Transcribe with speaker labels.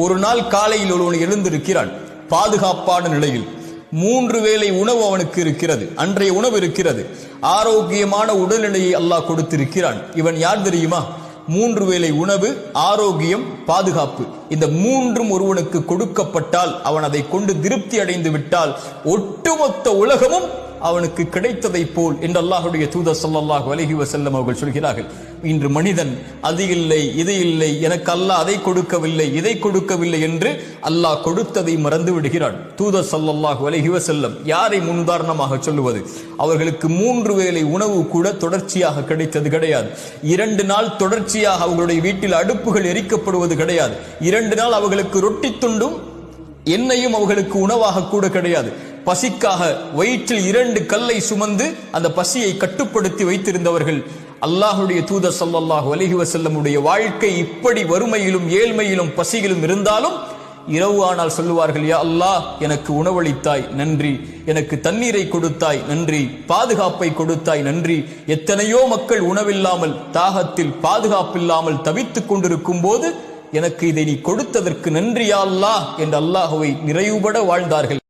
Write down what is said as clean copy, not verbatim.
Speaker 1: ஒரு நாள் காலையில் ஒருவன் எழுந்திருக்கிறான் பாதுகாப்பான நிலையில். 3 வேளை உணவு அவனுக்கு இருக்கிறது, அன்றைய உணவு இருக்கிறது, ஆரோக்கியமான உடல்நிலையை அல்லாஹ் கொடுத்திருக்கிறான். இவன் யார் தெரியுமா? 3 வேளை உணவு, ஆரோக்கியம், பாதுகாப்பு, இந்த 3ம் ஒருவனுக்கு கொடுக்கப்பட்டால் அவன் அதை கொண்டு திருப்தி அடைந்து விட்டால் ஒட்டுமொத்த உலகமும் அவனுக்கு கிடைத்ததை போல் என்று அல்லாஹ்வுடைய தூதர் ஸல்லல்லாஹு அலைஹி வஸல்லம் அவர்கள் சொல்கிறார்கள். இன்று மனிதன் அது இல்லை இது இல்லை, எனக்கு அல்லாஹ் அதை கொடுக்கவில்லை இதை கொடுக்கவில்லை என்று அல்லாஹ் கொடுத்ததை மறந்து விடுகிறான். தூதர் ஸல்லல்லாஹு அலைஹி வஸல்லம் யாரை முன்னுதாரணமாக சொல்லுவது? அவர்களுக்கு 3 வேளை உணவு கூட தொடர்ச்சியாக கிடைத்தது கிடையாது. 2 நாள் தொடர்ச்சியாக அவர்களுடைய வீட்டில் அடுப்புகள் எரிக்கப்படுவது கிடையாது. 2 நாள் அவர்களுக்கு ரொட்டி துண்டும் எண்ணெயும் அவர்களுக்கு உணவாக கூட கிடையாது. பசிக்காக வயிற்றில் 2 கல்லை சுமந்து அந்த பசியை கட்டுப்படுத்தி வைத்திருந்தவர்கள். அல்லாஹ்வுடைய தூதர் ஸல்லல்லாஹு அலைஹி வஸல்லமுடைய வாழ்க்கை இப்படி வறுமையிலும் ஏழ்மையிலும் பசியிலும் இருந்தாலும் இரவு ஆனால் சொல்லுவார்கள், யா அல்லாஹ், எனக்கு உணவளித்தாய் நன்றி, எனக்கு தண்ணீரை கொடுத்தாய் நன்றி, பாதுகாப்பை கொடுத்தாய் நன்றி. எத்தனையோ மக்கள் உணவில்லாமல் தாகத்தில் பாதுகாப்பில்லாமல் தவித்துக் கொண்டிருக்கும் போது எனக்கு இதை நீ கொடுத்ததற்கு நன்றி யா அல்லாஹ் என்று அல்லாஹ்வை நிறைவுபட வாழ்ந்தார்கள்.